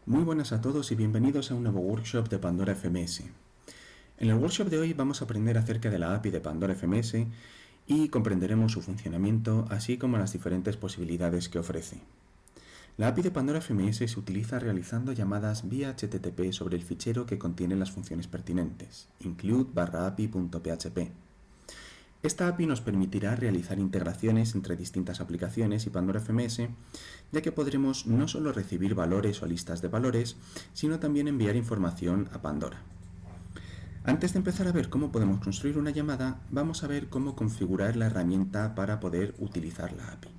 Muy buenas a todos y bienvenidos a un nuevo workshop de Pandora FMS. En el workshop de hoy vamos a aprender acerca de la API de Pandora FMS y comprenderemos su funcionamiento, así como las diferentes posibilidades que ofrece. La API de Pandora FMS se utiliza realizando llamadas vía HTTP sobre el fichero que contiene las funciones pertinentes, include/api.php. Esta API nos permitirá realizar integraciones entre distintas aplicaciones y Pandora FMS, ya que podremos no solo recibir valores o listas de valores, sino también enviar información a Pandora. Antes de empezar a ver cómo podemos construir una llamada, vamos a ver cómo configurar la herramienta para poder utilizar la API.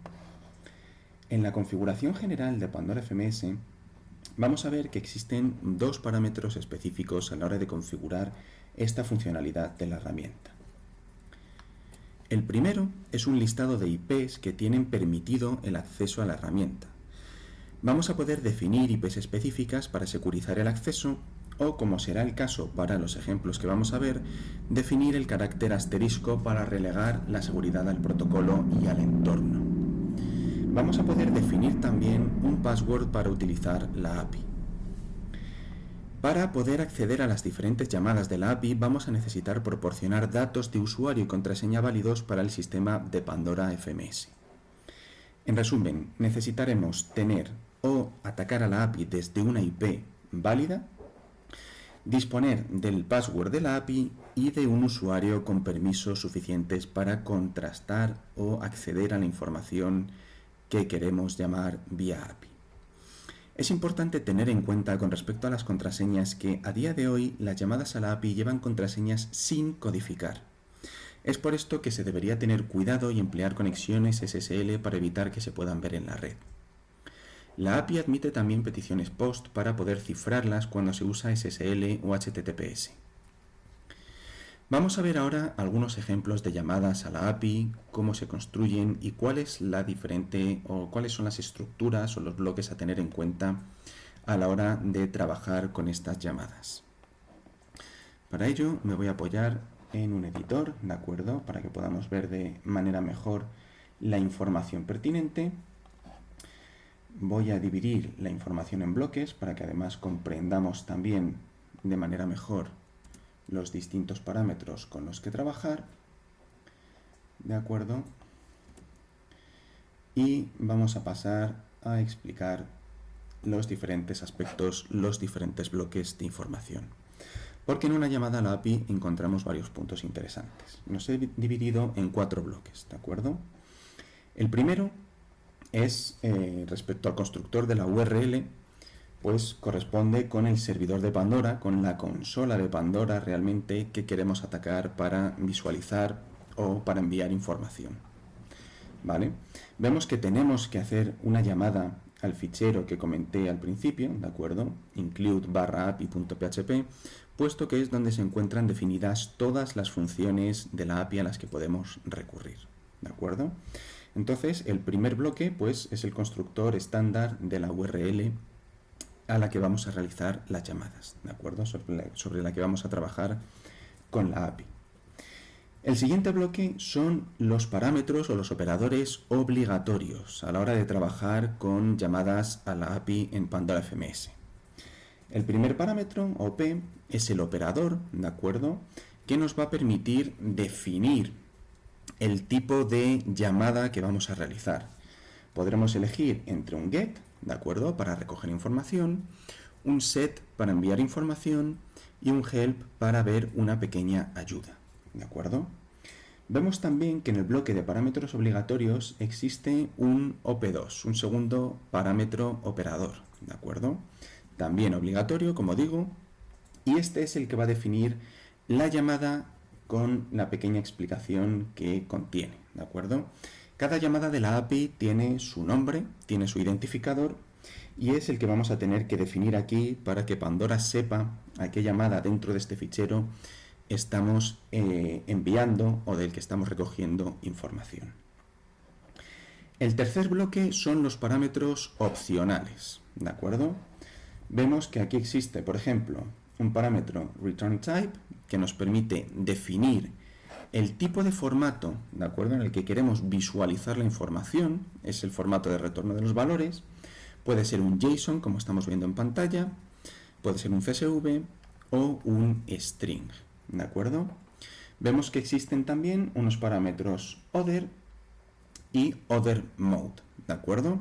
En la configuración general de Pandora FMS, vamos a ver que existen dos parámetros específicos a la hora de configurar esta funcionalidad de la herramienta. El primero es un listado de IPs que tienen permitido el acceso a la herramienta. Vamos a poder definir IPs específicas para securizar el acceso o, como será el caso para los ejemplos que vamos a ver, definir el carácter asterisco para relegar la seguridad al protocolo y al entorno. Vamos a poder definir también un password para utilizar la API. Para poder acceder a las diferentes llamadas de la API vamos a necesitar proporcionar datos de usuario y contraseña válidos para el sistema de Pandora FMS. En resumen, necesitaremos tener o atacar a la API desde una IP válida, disponer del password de la API y de un usuario con permisos suficientes para contrastar o acceder a la información que queremos llamar vía API. Es importante tener en cuenta con respecto a las contraseñas que a día de hoy las llamadas a la API llevan contraseñas sin codificar. Es por esto que se debería tener cuidado y emplear conexiones SSL para evitar que se puedan ver en la red. La API admite también peticiones POST para poder cifrarlas cuando se usa SSL o HTTPS. Vamos a ver ahora algunos ejemplos de llamadas a la API, cómo se construyen y cuáles son las estructuras o los bloques a tener en cuenta a la hora de trabajar con estas llamadas. Para ello me voy a apoyar en un editor, ¿de acuerdo? Para que podamos ver de manera mejor la información pertinente. Voy a dividir la información en bloques para que además comprendamos también de manera mejor los distintos parámetros con los que trabajar, ¿de acuerdo? Y vamos a pasar a explicar los diferentes aspectos, los diferentes bloques de información. Porque en una llamada a la API encontramos varios puntos interesantes. Los he dividido en 4 bloques, ¿de acuerdo? El primero es respecto al constructor de la URL, pues corresponde con el servidor de Pandora, con la consola de Pandora realmente que queremos atacar para visualizar o para enviar información. ¿Vale? Vemos que tenemos que hacer una llamada al fichero que comenté al principio, ¿de acuerdo? Include/api.php, puesto que es donde se encuentran definidas todas las funciones de la API a las que podemos recurrir, ¿de acuerdo? Entonces, el primer bloque, pues, es el constructor estándar de la URL a la que vamos a realizar las llamadas, ¿de acuerdo? Sobre la que vamos a trabajar con la API. El siguiente bloque son los parámetros o los operadores obligatorios a la hora de trabajar con llamadas a la API en Pandora FMS. El primer parámetro, OP, es el operador, ¿de acuerdo?, que nos va a permitir definir el tipo de llamada que vamos a realizar. Podremos elegir entre un GET, ¿de acuerdo?, para recoger información, un SET para enviar información y un HELP para ver una pequeña ayuda, ¿de acuerdo? Vemos también que en el bloque de parámetros obligatorios existe un OP2, un segundo parámetro operador, ¿de acuerdo? También obligatorio, como digo, y este es el que va a definir la llamada con la pequeña explicación que contiene, ¿de acuerdo? Cada llamada de la API tiene su nombre, tiene su identificador y es el que vamos a tener que definir aquí para que Pandora sepa a qué llamada dentro de este fichero estamos enviando o del que estamos recogiendo información. El tercer bloque son los parámetros opcionales, ¿de acuerdo? Vemos que aquí existe, por ejemplo, un parámetro return type que nos permite definir el tipo de formato, ¿de acuerdo?, en el que queremos visualizar la información, es el formato de retorno de los valores. Puede ser un JSON, como estamos viendo en pantalla, puede ser un CSV o un string, ¿de acuerdo? Vemos que existen también unos parámetros other y other mode, ¿de acuerdo?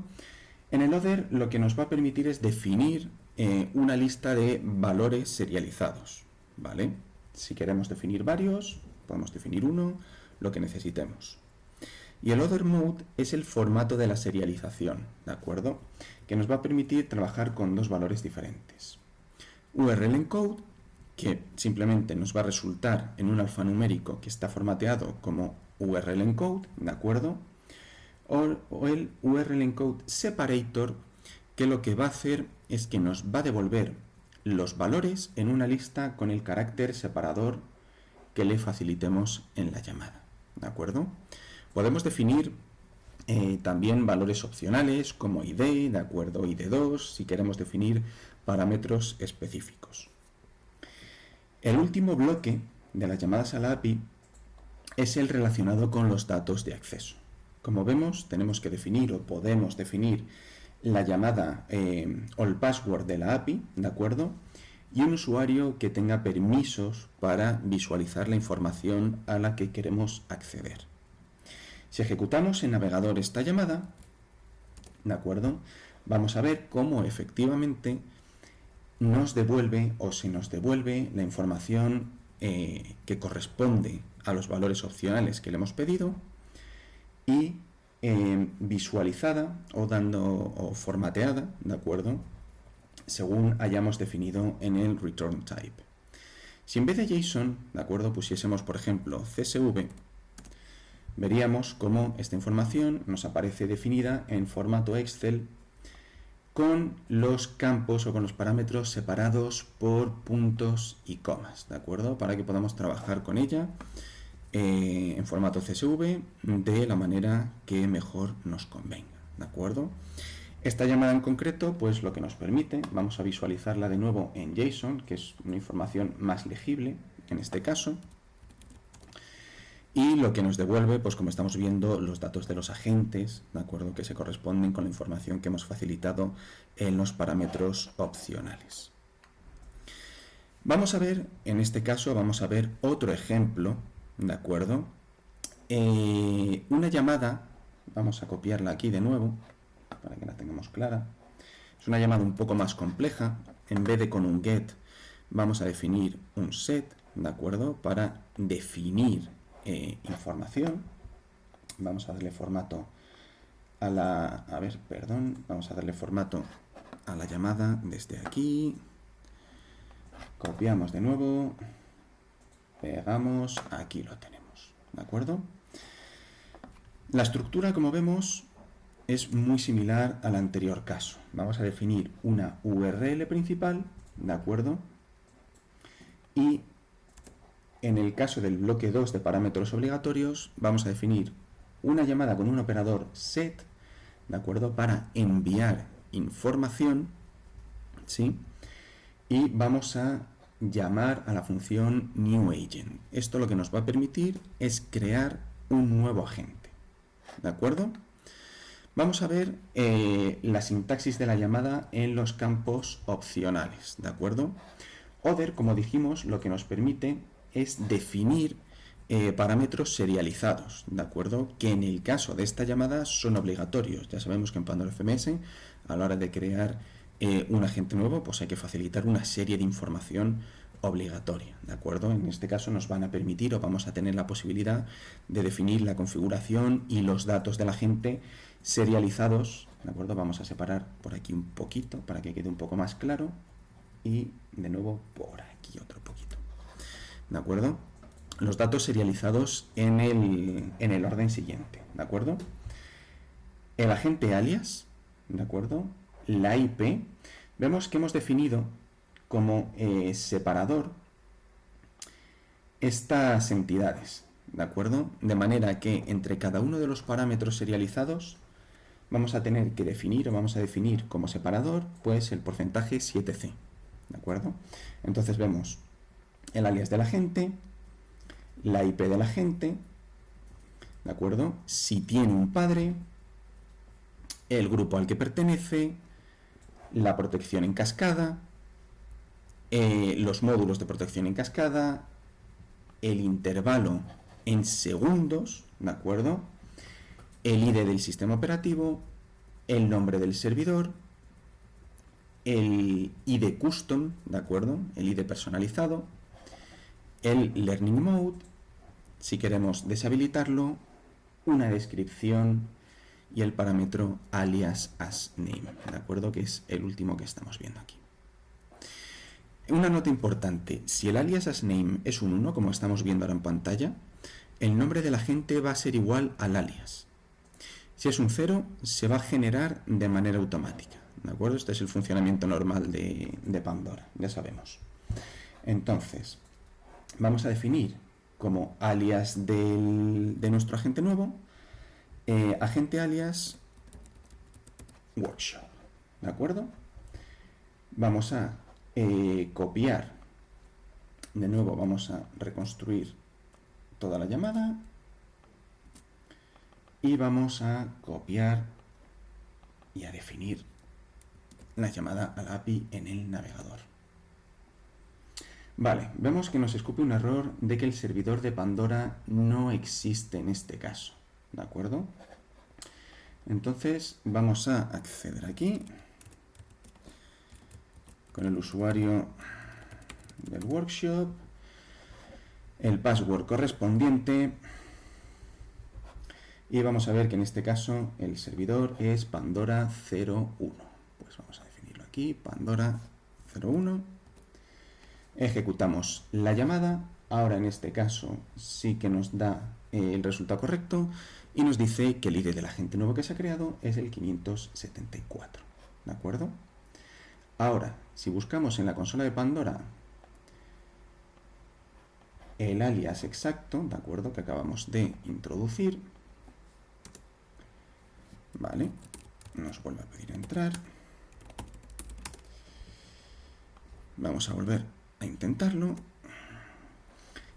En el other lo que nos va a permitir es definir una lista de valores serializados, ¿vale? Si queremos definir varios, podemos definir uno, lo que necesitemos. Y el other mode es el formato de la serialización, ¿de acuerdo? Que nos va a permitir trabajar con dos valores diferentes. URL encode, que simplemente nos va a resultar en un alfanumérico que está formateado como URL encode, ¿de acuerdo? O el URL encode separator, que lo que va a hacer es que nos va a devolver los valores en una lista con el carácter separador que le facilitemos en la llamada, ¿de acuerdo? Podemos definir también valores opcionales como ID, ¿de acuerdo? ID2, si queremos definir parámetros específicos. El último bloque de las llamadas a la API es el relacionado con los datos de acceso. Como vemos, tenemos que definir o podemos definir la llamada o el password de la API, ¿de acuerdo? Y un usuario que tenga permisos para visualizar la información a la que queremos acceder. Si ejecutamos en navegador esta llamada, ¿de acuerdo? Vamos a ver cómo efectivamente nos devuelve o se nos devuelve la información que corresponde a los valores opcionales que le hemos pedido y visualizada o formateada, ¿de acuerdo? Según hayamos definido en el return type. Si en vez de JSON, ¿de acuerdo?, pusiésemos, por ejemplo, CSV, veríamos cómo esta información nos aparece definida en formato Excel con los campos o con los parámetros separados por puntos y comas, ¿de acuerdo? Para que podamos trabajar con ella en formato CSV de la manera que mejor nos convenga, ¿de acuerdo? Esta llamada en concreto, pues lo que nos permite, vamos a visualizarla de nuevo en JSON, que es una información más legible en este caso, y lo que nos devuelve, pues como estamos viendo, los datos de los agentes, ¿de acuerdo?, que se corresponden con la información que hemos facilitado en los parámetros opcionales. Vamos a ver, en este caso, vamos a ver otro ejemplo, ¿de acuerdo? Una llamada, vamos a copiarla aquí de nuevo, para que la tengamos clara. Es una llamada un poco más compleja. En vez de con un get, vamos a definir un set, ¿de acuerdo?, para definir información. Vamos a darle formato a la... vamos a darle formato a la llamada desde aquí. Copiamos de nuevo. Pegamos. Aquí lo tenemos, ¿de acuerdo? La estructura, como vemos, es muy similar al anterior caso. Vamos a definir una URL principal, ¿de acuerdo? Y en el caso del bloque 2 de parámetros obligatorios, vamos a definir una llamada con un operador set, ¿de acuerdo?, para enviar información, ¿sí? Y vamos a llamar a la función newAgent. Esto lo que nos va a permitir es crear un nuevo agente, ¿de acuerdo? Vamos a ver la sintaxis de la llamada en los campos opcionales, ¿de acuerdo? Other, como dijimos, lo que nos permite es definir parámetros serializados, ¿de acuerdo?, que en el caso de esta llamada son obligatorios. Ya sabemos que en Pandora FMS, a la hora de crear un agente nuevo, pues hay que facilitar una serie de información obligatoria, ¿de acuerdo? En este caso nos van a permitir o vamos a tener la posibilidad de definir la configuración y los datos del agente serializados, ¿de acuerdo? Vamos a separar por aquí un poquito para que quede un poco más claro y de nuevo por aquí otro poquito, ¿de acuerdo? Los datos serializados en el orden siguiente, ¿de acuerdo? El agente alias, ¿de acuerdo? La IP, vemos que hemos definido como separador estas entidades, ¿de acuerdo? De manera que entre cada uno de los parámetros serializados vamos a tener que definir o vamos a definir como separador pues el porcentaje 7C, ¿de acuerdo? Entonces vemos el alias del agente, la IP del agente, ¿de acuerdo? Si tiene un padre, el grupo al que pertenece, la protección en cascada, los módulos de protección en cascada, el intervalo en segundos, ¿de acuerdo? El ID del sistema operativo, el nombre del servidor, el ID custom, ¿de acuerdo? El ID personalizado, el learning mode, si queremos deshabilitarlo, una descripción y el parámetro alias as name, ¿de acuerdo? Que es el último que estamos viendo aquí. Una nota importante, si el alias as name es un 1, como estamos viendo ahora en pantalla, el nombre del agente va a ser igual al alias. Si es un 0, se va a generar de manera automática, ¿de acuerdo? Este es el funcionamiento normal de Pandora, ya sabemos. Entonces, vamos a definir como alias de nuestro agente nuevo, agente alias workshop, ¿de acuerdo? Vamos a copiar, de nuevo vamos a reconstruir toda la llamada y vamos a copiar y a definir la llamada a la API en el navegador. Vale, vemos que nos escupe un error de que el servidor de Pandora no existe en este caso, ¿de acuerdo? Entonces vamos a acceder aquí con el usuario del workshop, el password correspondiente y vamos a ver que en este caso el servidor es Pandora 01. Pues vamos a definirlo aquí, Pandora 01. Ejecutamos la llamada, ahora en este caso sí que nos da el resultado correcto y nos dice que el ID del agente nuevo que se ha creado es el 574, ¿de acuerdo? Ahora, si buscamos en la consola de Pandora el alias exacto, ¿de acuerdo? Que acabamos de introducir, vale, nos vuelve a pedir entrar, vamos a volver a intentarlo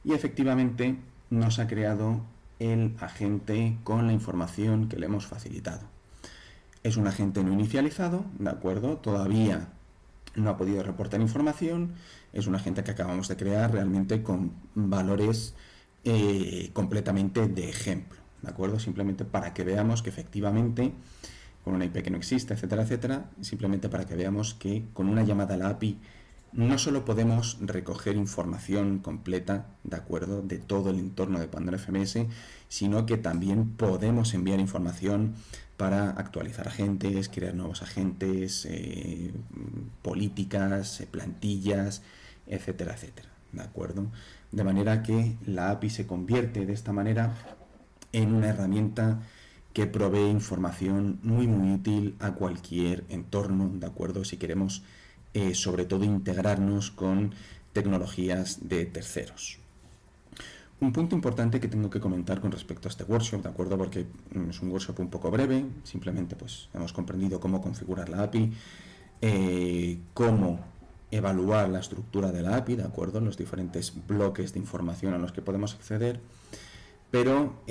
y efectivamente nos ha creado el agente con la información que le hemos facilitado. Es un agente no inicializado, ¿de acuerdo? Todavía no ha podido reportar información, es un agente que acabamos de crear realmente con valores completamente de ejemplo, ¿de acuerdo? Simplemente para que veamos que efectivamente, con una IP que no existe, etcétera, etcétera, simplemente para que veamos que con una llamada a la API no solo podemos recoger información completa, ¿de acuerdo?, de todo el entorno de Pandora FMS, sino que también podemos enviar información para actualizar agentes, crear nuevos agentes, políticas, plantillas, etcétera, etcétera, ¿de acuerdo? De manera que la API se convierte de esta manera en una herramienta que provee información muy útil a cualquier entorno, ¿de acuerdo? Si queremos sobre todo integrarnos con tecnologías de terceros. Un punto importante que tengo que comentar con respecto a este workshop, ¿de acuerdo? Porque es un workshop un poco breve, simplemente pues hemos comprendido cómo configurar la API, cómo evaluar la estructura de la API, ¿de acuerdo? Los diferentes bloques de información a los que podemos acceder, pero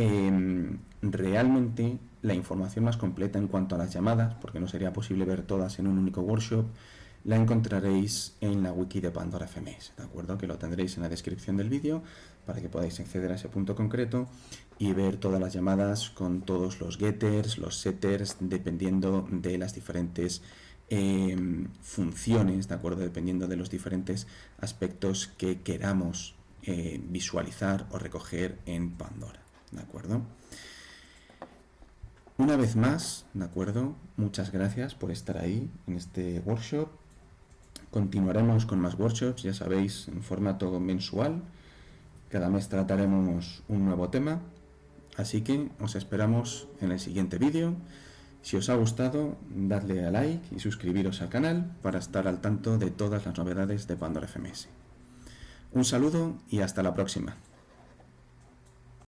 realmente la información más completa en cuanto a las llamadas, porque no sería posible ver todas en un único workshop, la encontraréis en la wiki de Pandora FMS, ¿de acuerdo? Que lo tendréis en la descripción del vídeo para que podáis acceder a ese punto concreto y ver todas las llamadas con todos los getters, los setters, dependiendo de las diferentes funciones, ¿de acuerdo? Dependiendo de los diferentes aspectos que queramos visualizar o recoger en Pandora, ¿de acuerdo? Una vez más, ¿de acuerdo? Muchas gracias por estar ahí en este workshop. Continuaremos con más workshops, ya sabéis, en formato mensual. Cada mes trataremos un nuevo tema. Así que os esperamos en el siguiente vídeo. Si os ha gustado, dadle a like y suscribiros al canal para estar al tanto de todas las novedades de Pandora FMS. Un saludo y hasta la próxima.